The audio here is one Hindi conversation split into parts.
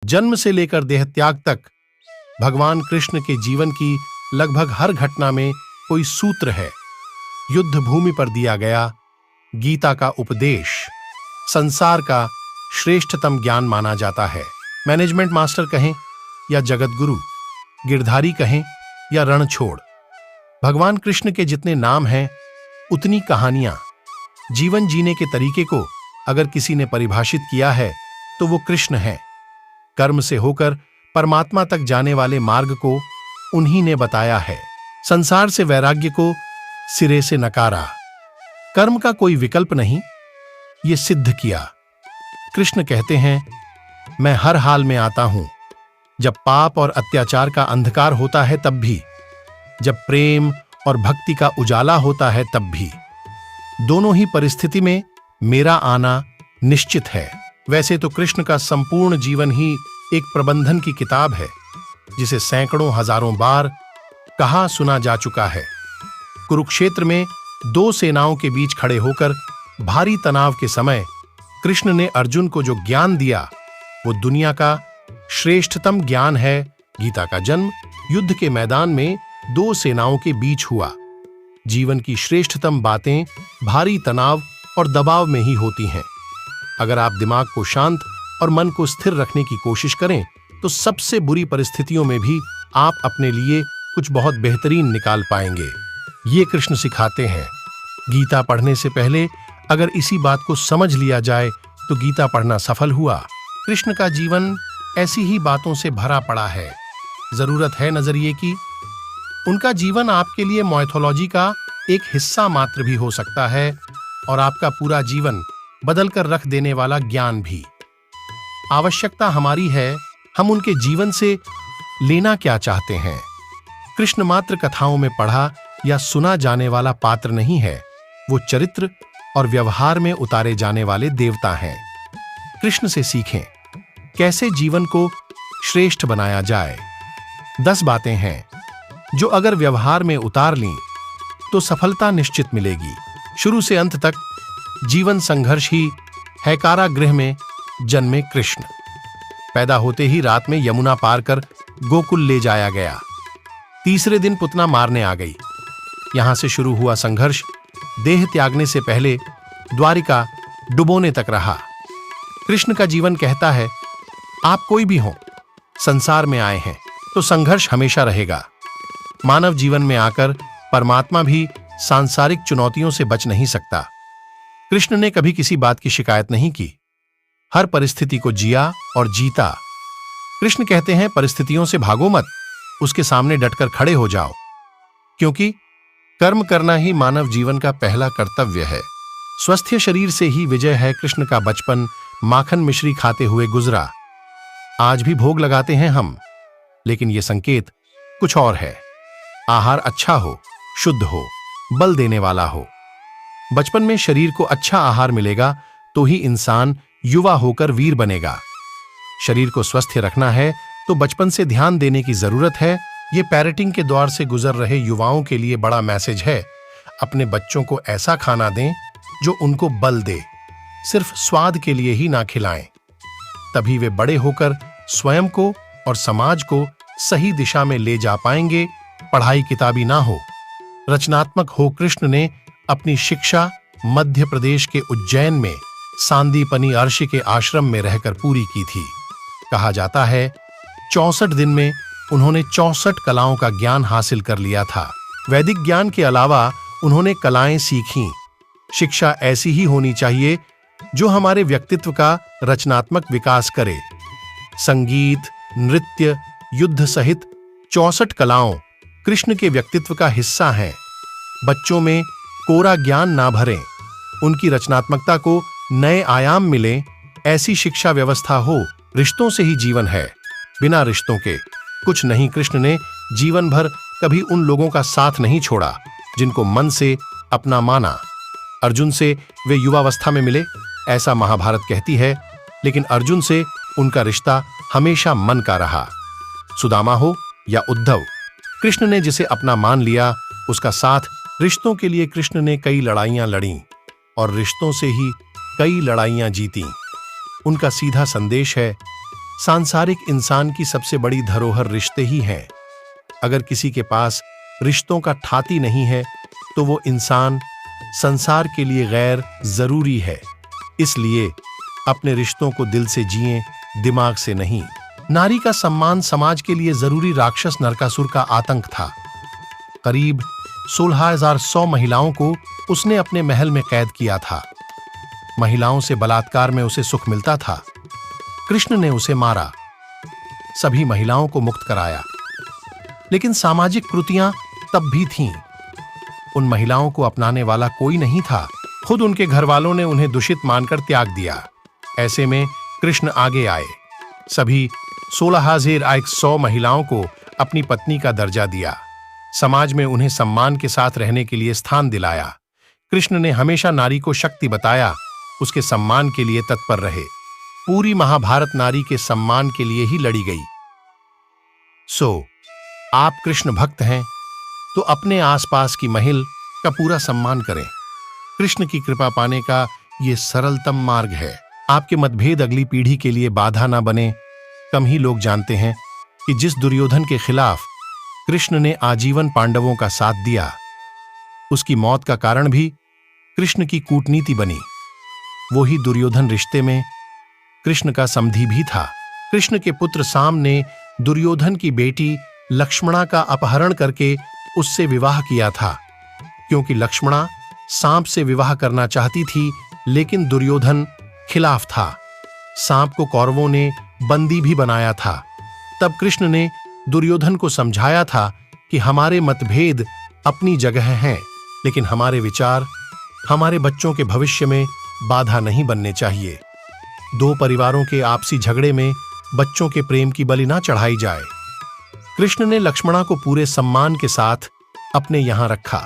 जन्म से लेकर देह त्याग तक भगवान कृष्ण के जीवन की लगभग हर घटना में कोई सूत्र है। युद्ध भूमि पर दिया गया गीता का उपदेश संसार का श्रेष्ठतम ज्ञान माना जाता है। मैनेजमेंट मास्टर कहें या जगत गुरु, गिरधारी कहें या रणछोड़, भगवान कृष्ण के जितने नाम हैं उतनी कहानियां। जीवन जीने के तरीके को अगर किसी ने परिभाषित किया है तो वो कृष्ण है। कर्म से होकर परमात्मा तक जाने वाले मार्ग को उन्हीं ने बताया है। संसार से वैराग्य को सिरे से नकारा, कर्म का कोई विकल्प नहीं, ये सिद्ध किया। कृष्ण कहते हैं, मैं हर हाल में आता हूं, जब पाप और अत्याचार का अंधकार होता है तब भी, जब प्रेम और भक्ति का उजाला होता है तब भी। दोनों ही परिस्थिति में मेरा आना निश्चित है। वैसे तो कृष्ण का संपूर्ण जीवन ही एक प्रबंधन की किताब है, जिसे सैकड़ों हजारों बार कहा सुना जा चुका है। कुरुक्षेत्र में दो सेनाओं के बीच खड़े होकर भारी तनाव के समय कृष्ण ने अर्जुन को जो ज्ञान दिया वो दुनिया का श्रेष्ठतम ज्ञान है। गीता का जन्म युद्ध के मैदान में दो सेनाओं के बीच हुआ। जीवन की श्रेष्ठतम बातें भारी तनाव और दबाव में ही होती हैं। अगर आप दिमाग को शांत और मन को स्थिर रखने की कोशिश करें तो सबसे बुरी परिस्थितियों में भी आप अपने लिए कुछ बहुत बेहतरीन निकाल पाएंगे। ये कृष्ण सिखाते हैं। गीता पढ़ने से पहले अगर इसी बात को समझ लिया जाए तो गीता पढ़ना सफल हुआ। कृष्ण का जीवन ऐसी ही बातों से भरा पड़ा है। जरूरत है नजरिए की। उनका जीवन आपके लिए माइथोलॉजी का एक हिस्सा मात्र भी हो सकता है और आपका पूरा जीवन बदल कर रख देने वाला ज्ञान भी। आवश्यकता हमारी है, हम उनके जीवन से लेना क्या चाहते हैं। कृष्ण मात्र कथाओं में पढ़ा या सुना जाने वाला पात्र नहीं है, वो चरित्र और व्यवहार में उतारे जाने वाले देवता हैं। कृष्ण से सीखें कैसे जीवन को श्रेष्ठ बनाया जाए। 10 बातें हैं जो अगर व्यवहार में उतार लीं तो सफलता निश्चित मिलेगी। शुरू से अंत तक जीवन संघर्ष ही है। कारागृह में जन्मे कृष्ण, पैदा होते ही रात में यमुना पार कर गोकुल ले जाया गया। तीसरे दिन पुतना मारने आ गई। यहां से शुरू हुआ संघर्ष देह त्यागने से पहले द्वारिका डुबोने तक रहा। कृष्ण का जीवन कहता है, आप कोई भी हो, संसार में आए हैं तो संघर्ष हमेशा रहेगा। मानव जीवन में आकर परमात्मा भी सांसारिक चुनौतियों से बच नहीं सकता। कृष्ण ने कभी किसी बात की शिकायत नहीं की, हर परिस्थिति को जिया और जीता। कृष्ण कहते हैं, परिस्थितियों से भागो मत, उसके सामने डटकर खड़े हो जाओ, क्योंकि कर्म करना ही मानव जीवन का पहला कर्तव्य है। स्वस्थ शरीर से ही विजय है। कृष्ण का बचपन माखन मिश्री खाते हुए गुजरा। आज भी भोग लगाते हैं हम, लेकिन यह संकेत कुछ और है। आहार अच्छा हो, शुद्ध हो, बल देने वाला हो। बचपन में शरीर को अच्छा आहार मिलेगा तो ही इंसान युवा होकर वीर बनेगा। शरीर को स्वस्थ रखना है तो बचपन से ध्यान देने की जरूरत है। ये पेरेंटिंग के दौर से गुजर रहे युवाओं के लिए बड़ा मैसेज है। अपने बच्चों को ऐसा खाना दें जो उनको बल दे, सिर्फ स्वाद के लिए ही ना खिलाएं। तभी वे बड़े होकर स्वयं को और समाज को सही दिशा में ले जा पाएंगे। पढ़ाई किताबी ना हो, रचनात्मक हो। कृष्ण ने अपनी शिक्षा मध्य प्रदेश के उज्जैन में सांदीपनी अर्षि के आश्रम में रहकर पूरी की थी। कहा जाता है 64 दिन में उन्होंने 64 कलाओं का ज्ञान हासिल कर लिया था। वैदिक ज्ञान के अलावा उन्होंने कलाएं सीखीं। शिक्षा ऐसी ही होनी चाहिए जो हमारे व्यक्तित्व का रचनात्मक विकास करे। संगीत, नृत्य, युद्ध सहित 64 कलाओं कृष्ण के व्यक्तित्व का हिस्सा हैं। बच्चों में कोरा ज्ञान ना भरें, उनकी रचनात्मकता को नए आयाम मिले, ऐसी शिक्षा व्यवस्था हो। रिश्तों से ही जीवन है, बिना रिश्तों के कुछ नहीं। कृष्ण ने जीवन भर कभी उन लोगों का साथ नहीं छोड़ा जिनको मन से अपना माना। अर्जुन से वे युवावस्था में मिले, ऐसा महाभारत कहती है, लेकिन अर्जुन से उनका रिश्ता हमेशा मन का रहा। सुदामा हो या उद्धव, कृष्ण ने जिसे अपना मान लिया उसका साथ। रिश्तों के लिए कृष्ण ने कई लड़ाइयां लड़ी और रिश्तों से ही कई लड़ाइयां जीती। उनका सीधा संदेश है, सांसारिक इंसान की सबसे बड़ी धरोहर रिश्ते ही हैं। अगर किसी के पास रिश्तों का ठाती नहीं है तो वो इंसान संसार के लिए गैर जरूरी है। इसलिए अपने रिश्तों को दिल से जिएं, दिमाग से नहीं। नारी का सम्मान समाज के लिए जरूरी राक्षस नरकासुर का आतंक था। करीब 16,100 महिलाओं को उसने अपने महल में कैद किया था। महिलाओं से बलात्कार में उसे सुख मिलता था। कृष्ण ने उसे मारा, सभी महिलाओं को मुक्त कराया। लेकिन सामाजिक कृतियां तब भी थीं। उन महिलाओं को अपनाने वाला कोई नहीं था। खुद उनके घर वालों ने उन्हें दूषित मानकर त्याग दिया। ऐसे में कृष्ण आगे आए। सभी 16,100 महिलाओं को अपनी पत्नी का दर्जा दिया। समाज में उन्हें सम्मान के साथ रहने के लिए स्थान दिलाया। कृष्ण ने हमेशा नारी को शक्ति बताया, उसके सम्मान के लिए तत्पर रहे। पूरी महाभारत नारी के सम्मान के लिए ही लड़ी गई। आप कृष्ण भक्त हैं तो अपने आसपास की महिला का पूरा सम्मान करें। कृष्ण की कृपा पाने का यह सरलतम मार्ग है। आपके मतभेद अगली पीढ़ी के लिए बाधा ना बने। कम ही लोग जानते हैं कि जिस दुर्योधन के खिलाफ कृष्ण ने आजीवन पांडवों का साथ दिया, उसकी मौत का कारण भी कृष्ण की कूटनीति बनी। वो ही दुर्योधन रिश्ते में कृष्ण का समधी भी था। कृष्ण के पुत्र साम ने दुर्योधन की बेटी लक्ष्मणा का अपहरण करके उससे विवाह किया था, क्योंकि लक्ष्मणा सांप से विवाह करना चाहती थी, लेकिन दुर्योधन खिलाफ था। सांप को कौरवों ने बंदी भी बनाया था। तब कृष्ण ने दुर्योधन को समझाया था कि हमारे मतभेद अपनी जगह हैं, लेकिन हमारे विचार हमारे बच्चों के भविष्य में बाधा नहीं बनने चाहिए। दो परिवारों के आपसी झगड़े में बच्चों के प्रेम की बलि ना चढ़ाई जाए। कृष्ण ने लक्ष्मणा को पूरे सम्मान के साथ अपने यहां रखा।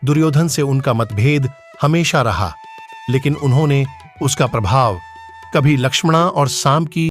दुर्योधन से उनका मतभेद हमेशा रहा, लेकिन उन्होंने उसका प्रभाव कभी लक्ष्मणा और सांब की